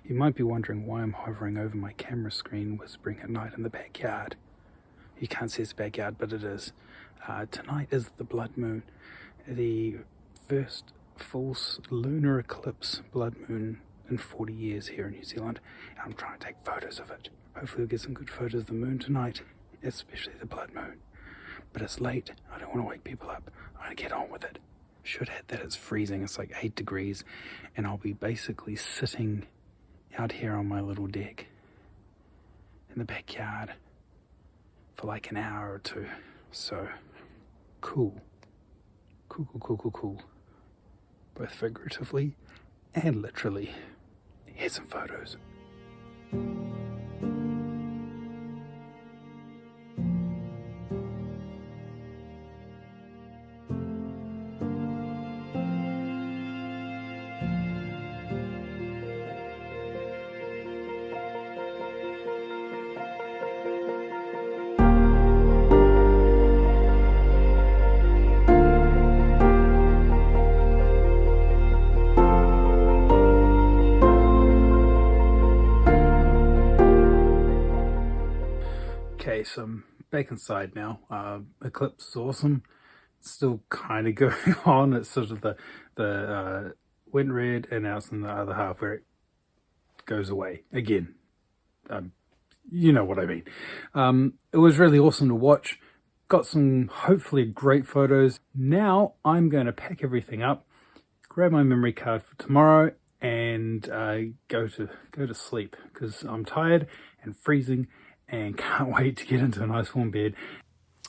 You might be wondering why I'm hovering over my camera screen whispering at night in the backyard. You can't see it's backyard, but it is. Tonight is the blood moon, the first full lunar eclipse blood moon in 40 years here in New Zealand. I'm trying to take photos of it. Hopefully we'll get some good photos of the moon tonight, especially the blood moon. But it's late. I don't want to wake people up. I'm going to get on with it. Should add that it's freezing. It's like 8 degrees, and I'll be basically sitting out here on my little deck in the backyard for like an hour or two. So cool. Cool. Both figuratively and literally. Here's some photos. Okay, so I'm back inside now. Eclipse is awesome. It's still kind of going on. It's sort of the went red, and now it's in the other half where it goes away again. You know what I mean. It was really awesome to watch. Got some hopefully great photos. Now I'm going to pack everything up, grab my memory card for tomorrow, and go to sleep because I'm tired and freezing and can't wait to get into a nice warm bed.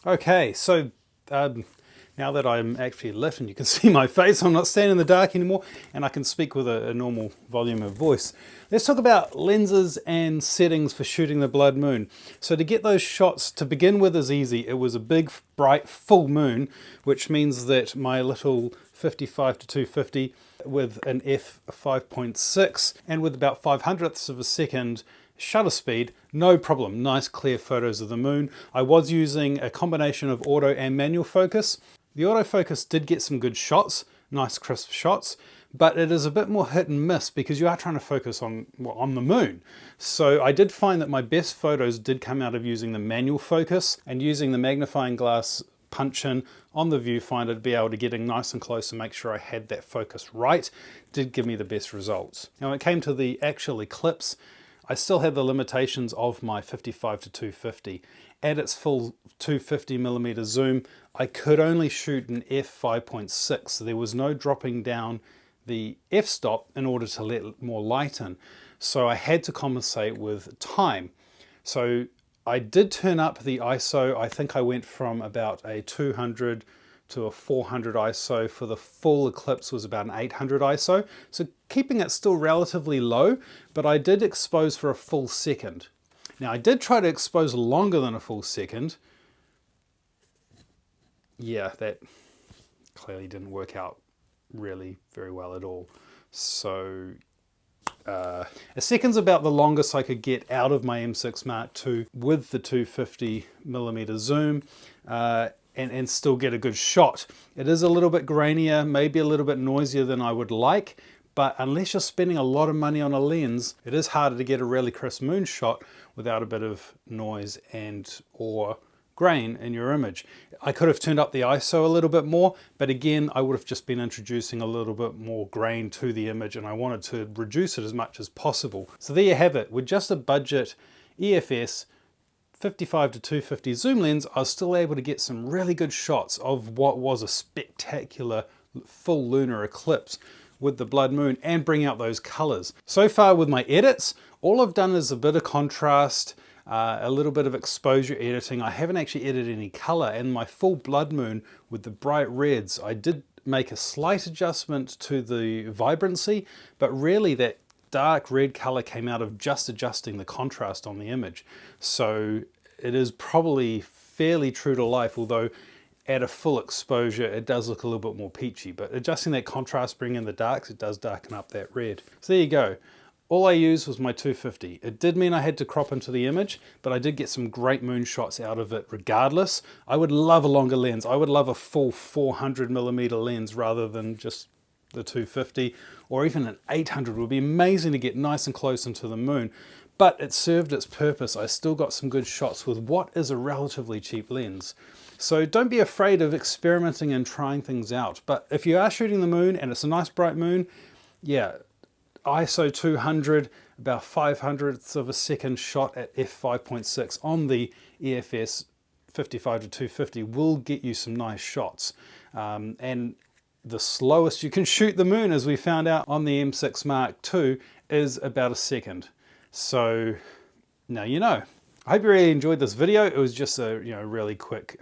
Okay, so now that I'm actually lit and you can see my face, I'm not standing in the dark anymore, and I can speak with a normal volume of voice. Let's talk about lenses and settings for shooting the blood moon. So to get those shots, to begin with, is easy. It was a big, bright, full moon, which means that my little 55 to 250 with an f5.6 and with about 500ths of a second shutter speed, no problem. Nice clear photos of the moon. I was using a combination of auto and manual focus. The autofocus did get some good shots, nice crisp shots, but it is a bit more hit and miss because you are trying to focus on the moon. So I did find that my best photos did come out of using the manual focus and using the magnifying glass punch in on the viewfinder to be able to get in nice and close and make sure I had that focus right. Did give me the best results. Now when it came to the actual eclipse, I still had the limitations of my 55 to 250. At its full 250mm zoom, I could only shoot an f5.6. So there was no dropping down the f-stop in order to let more light in. So I had to compensate with time. So I did turn up the ISO. I think I went from about a 200 to a 400 ISO. For the full eclipse was about an 800 ISO. So keeping it still relatively low, but I did expose for a full second. Now I did try to expose longer than a full second. Yeah, that clearly didn't work out really very well at all. So a second's about the longest I could get out of my M6 Mark II with the 250mm zoom. And still get a good shot. It is a little bit grainier, maybe a little bit noisier than I would like, but unless you're spending a lot of money on a lens, it is harder to get a really crisp moon shot without a bit of noise and or grain in your image. I could have turned up the ISO a little bit more, but again, I would have just been introducing a little bit more grain to the image, and I wanted to reduce it as much as possible. So there you have it. With just a budget EFS 55 to 250 zoom lens, I was still able to get some really good shots of what was a spectacular full lunar eclipse with the blood moon and bring out those colors. So far with my edits, all I've done is a bit of contrast, a little bit of exposure editing. I haven't actually edited any color, and my full blood moon with the bright reds, I did make a slight adjustment to the vibrancy, but really that dark red color came out of just adjusting the contrast on the image. So it is probably fairly true to life, although at a full exposure it does look a little bit more peachy, but adjusting that contrast, bringing in the darks, it does darken up that red. So there you go. All I used was my 250. It did mean I had to crop into the image, but I did get some great moon shots out of it regardless. I would love a longer lens. I would love a full 400mm lens rather than just the 250, or even an 800 would be amazing to get nice and close into the moon. But it served its purpose. I still got some good shots with what is a relatively cheap lens. So don't be afraid of experimenting and trying things out. But if you are shooting the moon and it's a nice bright moon, yeah, ISO 200, about 500ths of a second shot at f5.6 on the EFS 55 to 250 will get you some nice shots. And the slowest you can shoot the moon, as we found out on the M6 Mark II, is about a second. So now you know. I hope you really enjoyed this video. It was just a really quick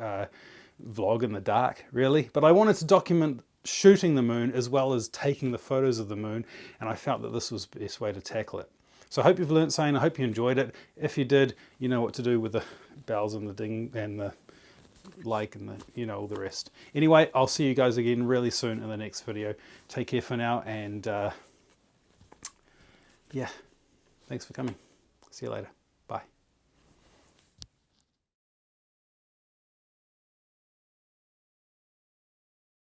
vlog in the dark, really. But I wanted to document shooting the moon as well as taking the photos of the moon, and I felt that this was the best way to tackle it. So I hope you've learned something. I hope you enjoyed it. If you did, you know what to do with the bells and the ding and the like and the all the rest. Anyway, I'll see you guys again really soon in the next video. Take care for now, and yeah, thanks for coming. See you later. Bye.